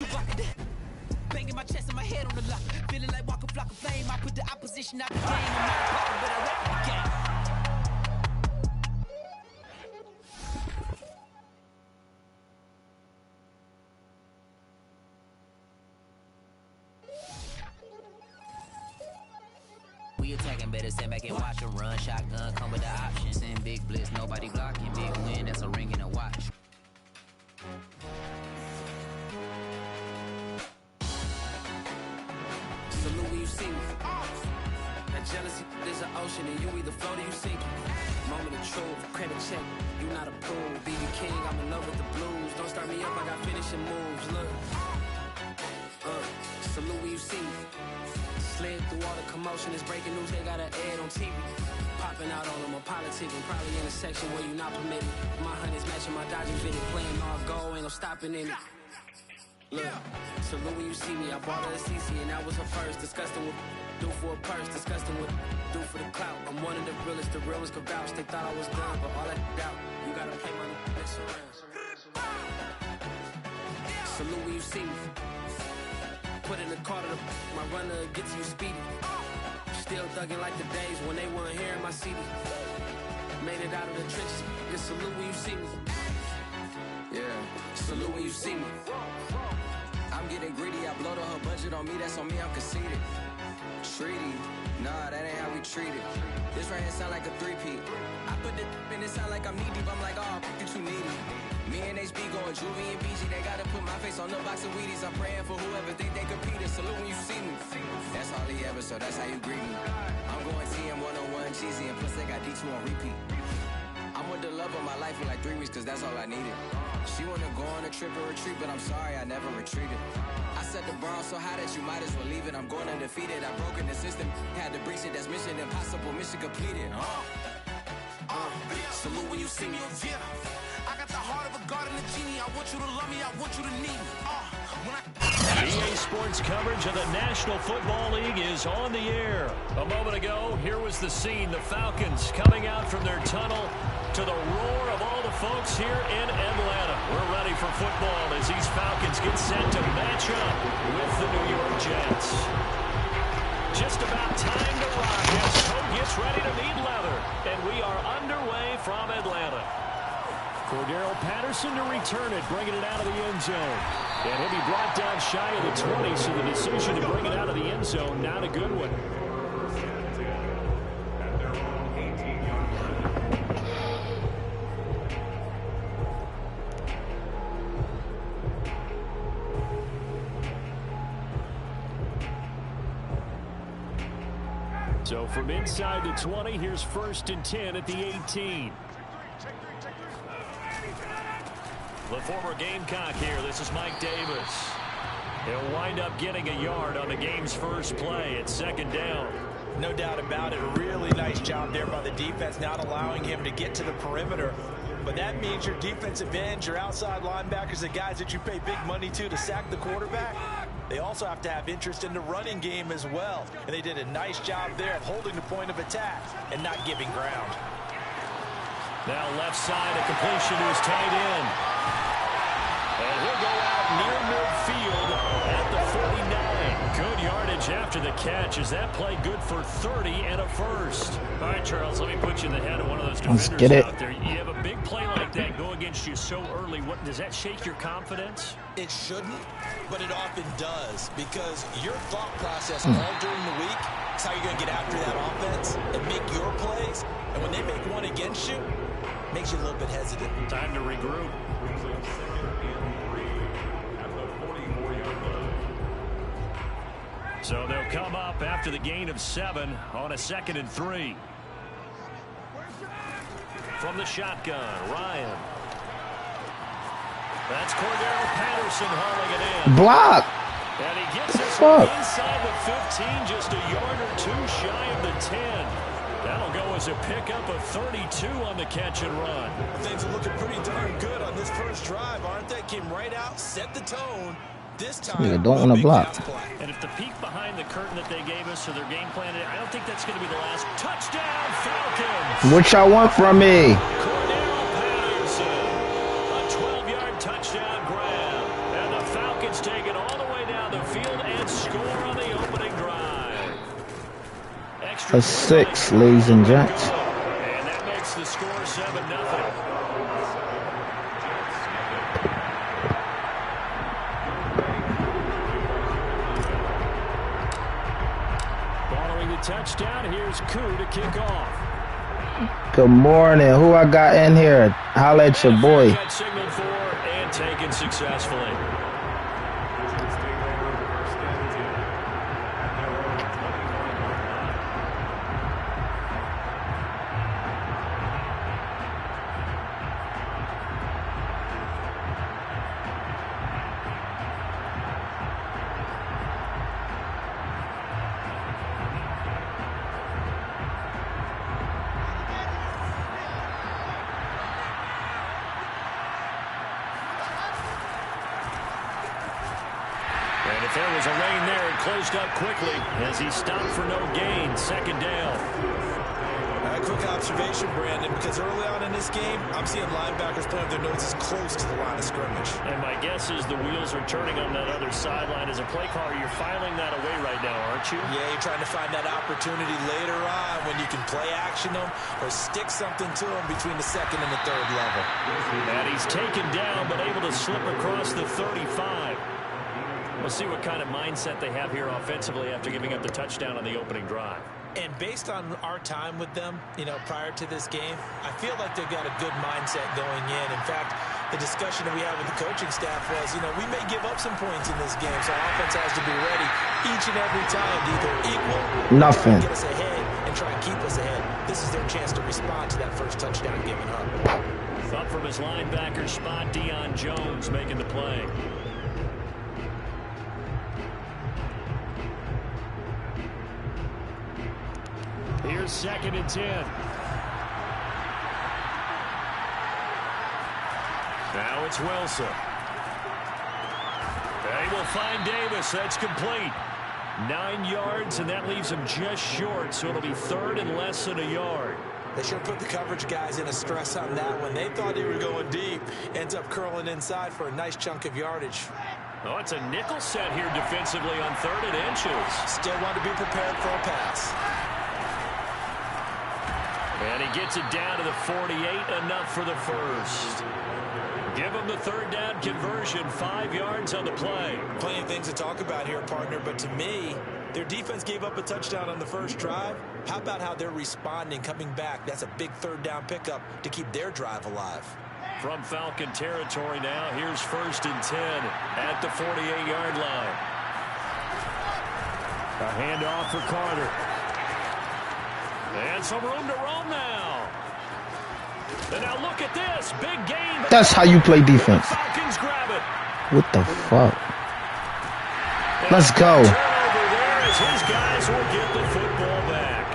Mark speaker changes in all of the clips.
Speaker 1: Banging my chest and my head on the lock. Feeling like walking flock of flame. I put the opposition out the game. I'm not a problem, but I rap the game. We attacking, better stand back and watch a run. Shotgun come with the option. Send big blitz, nobody blocking. Big win, that's a ring and a watch. Salute when you see me. That jealousy is an ocean, and you either float or you sink. Moment of truth, credit check. You not approved. BB King, I'm in love with the blues. Don't start me up, I got finishing moves. Look. Salute when you see me. Slid through all the commotion, it's breaking news, they got an ad on TV. Popping out on them, a politic, and probably in a section where you not permitted. My honey's matching my dodging fitted, playing all goal, ain't no stopping in it. Look, salute when you see me, I bought her a CC, and that was her first. Disgusting with do for a purse, disgusting with do for the clout. I'm one of the realest, the realest could vouch. They thought I was done, but all that doubt, you gotta play my next around. Salute when you see me. Put in the car to my runner gets you speedy. Still thugging like the days when they weren't here in my city. Made it out of the trenches. Just salute when you see me. Yeah, salute when you see me. I'm getting greedy. I blowed her budget on me. That's on me. I'm conceited. Treaty. Nah, that ain't how we treat it. This right here sound like a three-peat. I put the in it sound like I'm knee deep. I'm like, oh, you too needy. Me and HB going Juvie and BG. They gotta put my face on the box of Wheaties. I'm praying for whoever think they competed. Salute when you see me. That's all he ever, so that's how you greet me. I'm going TM 101 cheesy, and plus they got D2 on repeat. I'm with the love of my life for like 3 weeks, cause that's all I needed. She wanna go on a trip or retreat, but I'm sorry, I never retreated. I set the bar so high that you might as well leave it. I'm going undefeated. I've broken the system, had to breach it. That's mission impossible, mission completed. Salute when you see me. Yeah. I got the heart of a god and a genie. I want you to love me, I want you to need me.
Speaker 2: EA Sports coverage of the National Football League is on the air. A moment ago, here was the scene. The Falcons coming out from their tunnel to the roar of all the folks here in Atlanta. We're ready for football as these Falcons get set to match up with the New York Jets. Just about time to rock as Coat gets ready to meet leather. And we are underway from Atlanta. Cordero Patterson to return it, bringing it out of the end zone. And he'll be brought down shy of the 20, so the decision to bring it out of the end zone, not a good one. So from inside the 20, here's 1st and 10 at the 18. The former Gamecock here. This is Mike Davis. He'll wind up getting a yard on the game's first play. It's 2nd down.
Speaker 3: No doubt about it. Really nice job there by the defense, not allowing him to get to the perimeter. But that means your defensive ends, your outside linebackers, the guys that you pay big money to sack the quarterback, they also have to have interest in the running game as well. And they did a nice job there of holding the point of attack and not giving ground.
Speaker 2: Now left side, a completion to his tight end. And he'll go out near midfield at the 49. Good yardage after the catch. Is that play good for 30 and a first? All right, Charles, let me put you in the head of one of those defenders out there. You have a big play like that go against you so early. What does that shake your confidence?
Speaker 3: It shouldn't, but it often does, because your thought process all during the week is how you're going to get after that offense and make your plays. And when they make one against you, it makes you a little bit hesitant.
Speaker 2: Time to regroup. So they'll come up after the gain of 7 on a 2nd and 3. From the shotgun, Ryan. That's Cordero Patterson hauling it in.
Speaker 4: Block.
Speaker 2: And he gets this one inside the 15, just a yard or 2 shy of the 10. That'll go as a pickup of 32 on the catch and run.
Speaker 3: Things are looking pretty darn good on this first drive, aren't they? Came right out, set the tone. This time,
Speaker 4: yeah, don't want to block.
Speaker 2: And if the peek behind the curtain that they gave us or their game plan, I don't think that's going to be the last. Touchdown, Falcons!
Speaker 4: What y'all want from me?
Speaker 2: Cordero Patterson, a 12-yard touchdown grab. And the Falcons take it extra
Speaker 4: A 6, ladies and gents.
Speaker 2: And that makes the score 7-0. Following the touchdown, here's Koo to kick off.
Speaker 4: Good morning. Who I got in here? Holla at your boy.
Speaker 2: Got signaled for and taken successfully. And if there was a lane there, it closed up quickly as he stopped for no gain. Second down.
Speaker 3: A quick observation, Brandon, because early on in this game, I'm seeing linebackers playing their noses close to the line of scrimmage.
Speaker 2: And my guess is the wheels are turning on that other sideline. As a play caller, you're filing that away right now, aren't you?
Speaker 3: Yeah, you're trying to find that opportunity later on when you can play action them or stick something to them between the second and the third level.
Speaker 2: And he's taken down, but able to slip across the 35. We'll see what kind of mindset they have here offensively after giving up the touchdown on the opening drive.
Speaker 3: And based on our time with them, prior to this game, I feel like they've got a good mindset going in. In fact, the discussion that we had with the coaching staff was, we may give up some points in this game, so our offense has to be ready each and every time to either equal
Speaker 4: Nothing.
Speaker 3: or get us ahead and try and keep us ahead. This is their chance to respond to that first touchdown given up.
Speaker 2: Up from his linebacker spot, Deion Jones making the play. Here's 2nd and 10. Now it's Wilson. They will find Davis. That's complete. 9 yards, and that leaves him just short, so it'll be 3rd and less than a yard.
Speaker 3: They should put the coverage guys in a stress on that one. They thought they were going deep. Ends up curling inside for a nice chunk of yardage.
Speaker 2: Oh, it's a nickel set here defensively on 3rd and inches.
Speaker 3: Still want to be prepared for a pass.
Speaker 2: And he gets it down to the 48, enough for the first. Give him the 3rd down conversion, 5 yards on the play.
Speaker 3: Plenty of things to talk about here, partner, but to me, their defense gave up a touchdown on the first drive. How about how they're responding, coming back? That's a big 3rd down pickup to keep their drive alive.
Speaker 2: From Falcon territory now, here's 1st and 10 at the 48-yard line. A handoff for Carter. And some room to roam now. And now look at this. Big gain.
Speaker 4: That's how you play defense.
Speaker 2: Falcons grab it.
Speaker 4: What the fuck? Let's go.
Speaker 2: Turnover there as his guys will get the football back.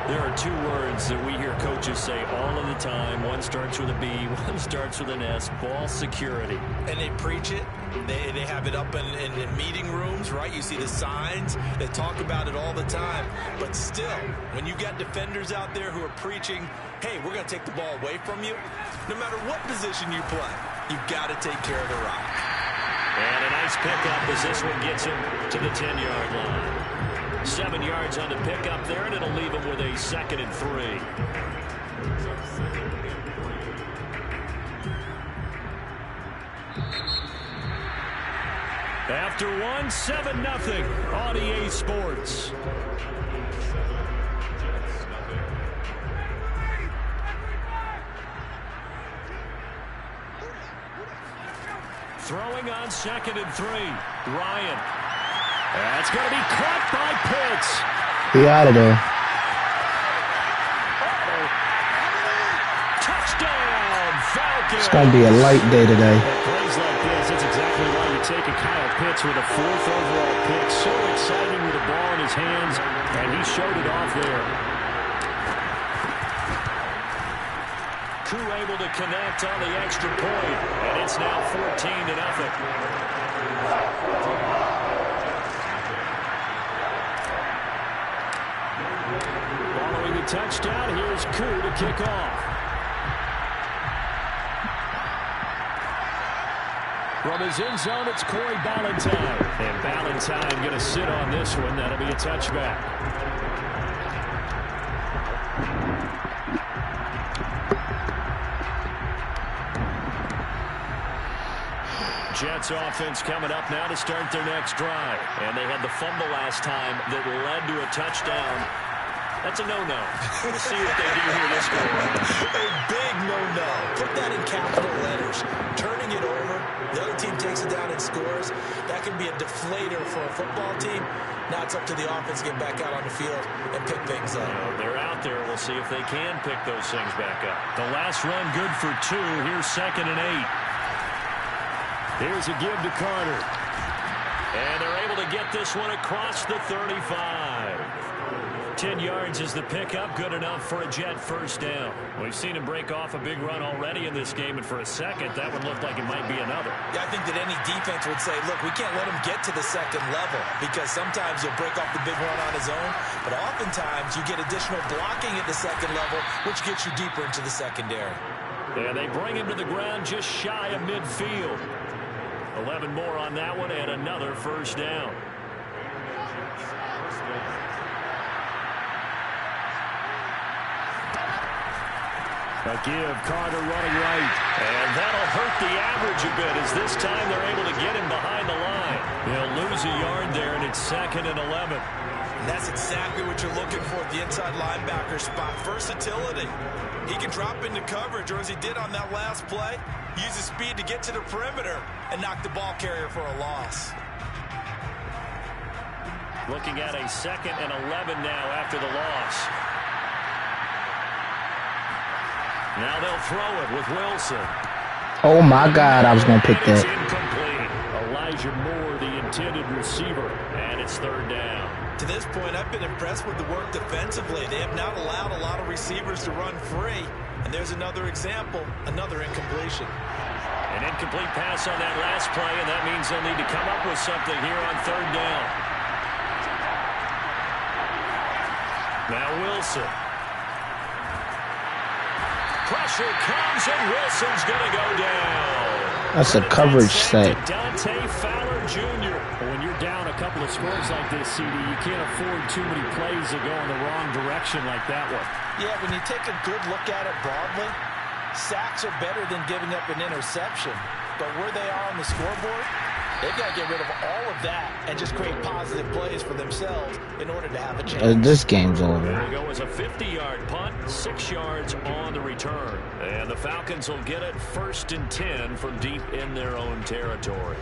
Speaker 2: There are 2 words that we hear coaches say all of the time. One starts with a B, one starts with an S. Ball security.
Speaker 3: And they preach it. They have it up in meeting rooms, right? You see the signs. They talk about it all the time. But still, when you got defenders out there who are preaching, hey, we're going to take the ball away from you, no matter what position you play, you've got to take care of the rock.
Speaker 2: And a nice pickup as this one gets him to the 10-yard line. 7 yards on the pickup there, and it'll leave him with a 2nd and 3. After 1, 7-0 on EA Sports. Throwing on 2nd and 3. Ryan. That's going to be caught by Pitts.
Speaker 4: He out of there.
Speaker 2: Touchdown, Falcons.
Speaker 4: It's going to be a light day today.
Speaker 2: Plays like this, that's exactly why you take a Kyle Pitts with a 4th overall pick. So exciting with the ball in his hands, and he showed it off there. Koo able to connect on the extra point, and it's now 14-0. Following the touchdown, here's Koo to kick off. From his end zone, it's Corey Ballantyne. And Ballantyne going to sit on this one. That'll be a touchback. Jets offense coming up now to start their next drive. And they had the fumble last time that led to a touchdown. That's a no-no. We'll see what they do here this go around.
Speaker 3: A big no-no. Put that in capital letters. Turning it over, the other team takes it down and scores. That can be a deflator for a football team. Now it's up to the offense to get back out on the field and pick things up.
Speaker 2: They're out there. We'll see if they can pick those things back up. The last run good for 2. Here's 2nd and 8. Here's a give to Carter. And they're able to get this one across the 35. 10 yards is the pickup, good enough for a Jet first down. We've seen him break off a big run already in this game, and for a second, that one looked like it might be another.
Speaker 3: Yeah, I think that any defense would say, look, we can't let him get to the second level, because sometimes he'll break off the big run on his own, but oftentimes you get additional blocking at the second level, which gets you deeper into the secondary.
Speaker 2: Yeah, they bring him to the ground just shy of midfield. 11 more on that one, and another first down. A give, Carter running right. And that'll hurt the average a bit, as this time they're able to get him behind the line. They'll lose a yard there, and it's 2nd and 11.
Speaker 3: And that's exactly what you're looking for at the inside linebacker spot. Versatility. He can drop into coverage, or as he did on that last play, use his speed to get to the perimeter and knock the ball carrier for a loss.
Speaker 2: Looking at a 2nd and 11 now after the loss. Now they'll throw it with Wilson.
Speaker 4: Oh, my God. I was going to pick that.
Speaker 2: It's incomplete. Elijah Moore, the intended receiver. And it's 3rd down.
Speaker 3: To this point, I've been impressed with the work defensively. They have not allowed a lot of receivers to run free. And there's another example, another incompletion.
Speaker 2: An incomplete pass on that last play, and that means they'll need to come up with something here on 3rd down. Now Wilson. Pressure comes, and Wilson's going to go down.
Speaker 4: That's a coverage set.
Speaker 2: Dante Fowler Jr. When you're down a couple of scores like this, CD, you can't afford too many plays that go in the wrong direction like that one.
Speaker 3: Yeah, when you take a good look at it broadly, sacks are better than giving up an interception. But where they are on the scoreboard, they've got to get rid of all of that and just create positive plays for themselves in order to have a chance.
Speaker 4: This game's over.
Speaker 2: There we go as a 50-yard punt, 6 yards on the return. And the Falcons will get it 1st and 10 from deep in their own territory.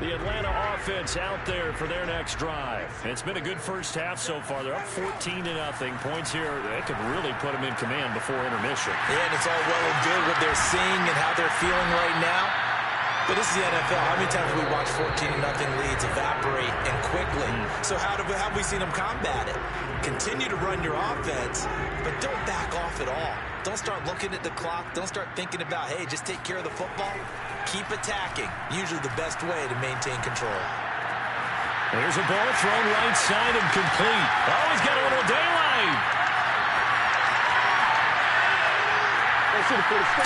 Speaker 2: The Atlanta offense out there for their next drive. It's been a good first half so far. They're up 14-0. Points here, they could really put them in command before intermission.
Speaker 3: Yeah, and it's all well and good what they're seeing and how they're feeling right now. But this is the NFL. How many times have we watched 14-0 leads evaporate and quickly? So how have we seen them combat it? Continue to run your offense, but don't back off at all. Don't start looking at the clock. Don't start thinking about, hey, just take care of the football. Keep attacking. Usually the best way to maintain control.
Speaker 2: There's a ball thrown right side and complete. Oh, he's got a little daylight.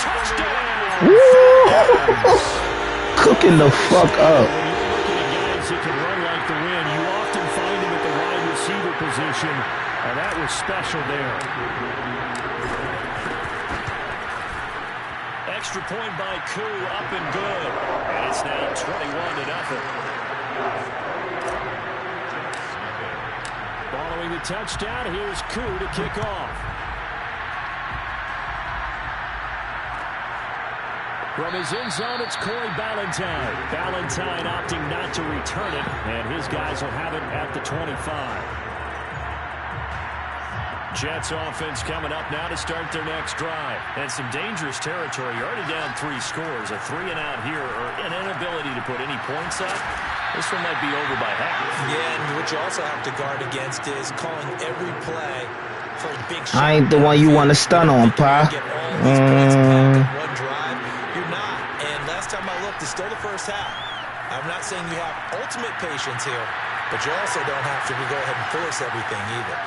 Speaker 2: Touchdown!
Speaker 4: Cooking the fuck up.
Speaker 2: When you're looking at guys that can run like the wind, you often find them at the wide receiver position, and that was special there. Extra point by Koo, up and good. And it's now 21-0. Following the touchdown, here's Koo to kick off. From his end zone, it's Corey Ballantyne. Ballantyne opting not to return it, and his guys will have it at the 25. Jets offense coming up now to start their next drive. And some dangerous territory. You're already down 3 scores. A 3-and-out here, or an inability to put any points up. This one might be over by half.
Speaker 3: Yeah, and what you also have to guard against is calling every play for a big shot.
Speaker 4: I ain't the one you want to stun on, Pa.
Speaker 3: Get all these points back in one drive. You're not. And last time I looked, it's still the first half. I'm not saying you have ultimate patience here, but you also don't have to go ahead and force everything either.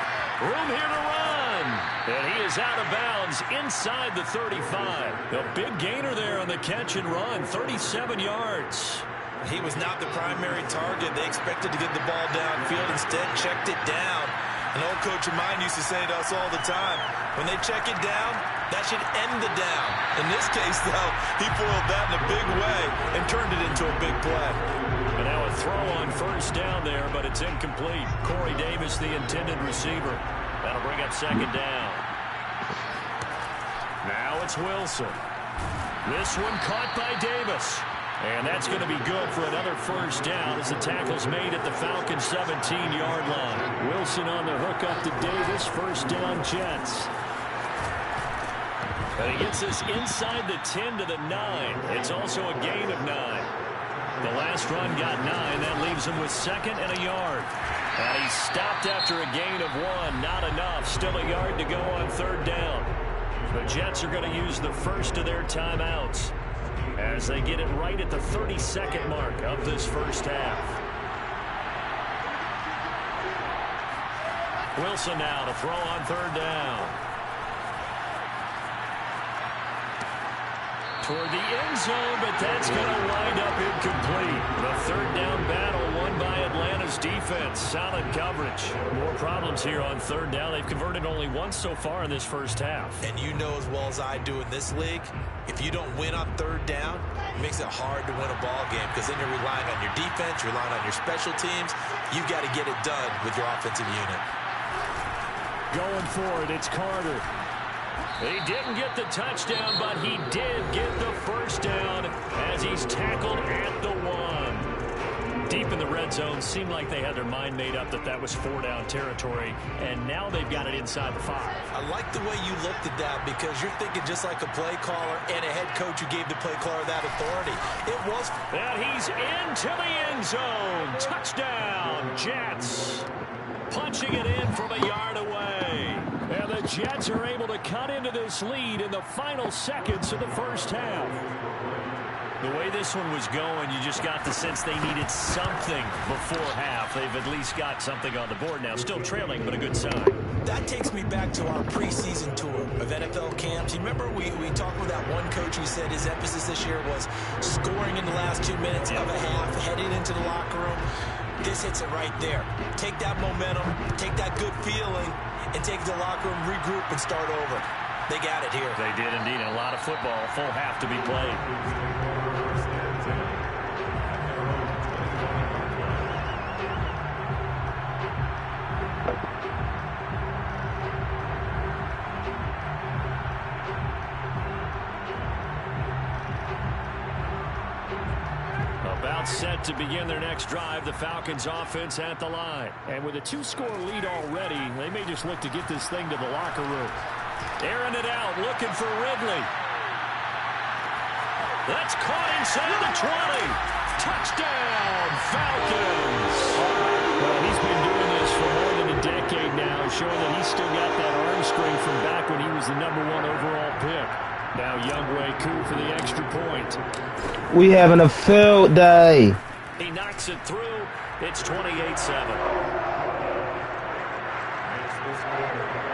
Speaker 2: Room here to run. And he is out of bounds inside the 35. A big gainer there on the catch and run, 37 yards.
Speaker 3: He was not the primary target. They expected to get the ball downfield. Instead, checked it down. An old coach of mine used to say to us all the time, when they check it down, that should end the down. In this case, though, he foiled that in a big way and turned it into a big play.
Speaker 2: And now a throw on first down there, but it's incomplete. Corey Davis, the intended receiver. That'll bring up second down. Now it's Wilson. This one caught by Davis. And that's going to be good for another first down as the tackle's made at the Falcons' 17-yard line. Wilson on the hook up to Davis. First down, Jets. And he gets this inside the 10 to the 9. It's also a gain of 9. The last run got 9. That leaves him with second and a yard. And he's stopped after a gain of 1. Not enough. Still a yard to go on third down. The Jets are going to use the first of their timeouts as they get it right at the 32nd mark of this first half. Wilson now to throw on third down. Toward the end zone, but that's going to wind up incomplete. The third down battle won by Atlanta's defense. Solid coverage. More problems here on third down. They've converted only once so far in this first half.
Speaker 3: And you know as well as I do in this league, if you don't win on third down, it makes it hard to win a ball game because then you're relying on your defense, you're relying on your special teams. You've got to get it done with your offensive unit.
Speaker 2: Going for it, it's Carter. He didn't get the touchdown, but he did get the first down as he's tackled at the 1. Deep in the red zone, seemed like they had their mind made up that that was 4-down territory, and now they've got it inside the 5.
Speaker 3: I like the way you looked at that because you're thinking just like a play caller and a head coach who gave the play caller that authority. It was.
Speaker 2: And he's into the end zone. Touchdown, Jets. Punching it in from a yard away. And the Jets are able to cut into this lead in the final seconds of the first half. The way this one was going, you just got the sense they needed something before half. They've at least got something on the board now. Still trailing, but a good sign.
Speaker 3: That takes me back to our preseason tour of NFL camps. You remember we talked with that one coach who said his emphasis this year was scoring in the last 2 minutes of a half, heading into the locker room. This hits it right there. Take that momentum, take that good feeling, and take it to the locker room, regroup, and start over. They got it here.
Speaker 2: They did indeed. A lot of football, full half to be played. About set to begin their next drive, the Falcons offense at the line. And with a 2-score lead already, they may just look to get this thing to the locker room. Airing it out, looking for Ridley. That's caught inside the 20. Touchdown, Falcons. Well, he's been doing this for more than a decade now, showing that he's still got that arm strength from back when he was the #1 overall pick. Now Younghoe Koo for the extra point.
Speaker 4: We having a field day.
Speaker 2: He knocks it through. It's 28-7.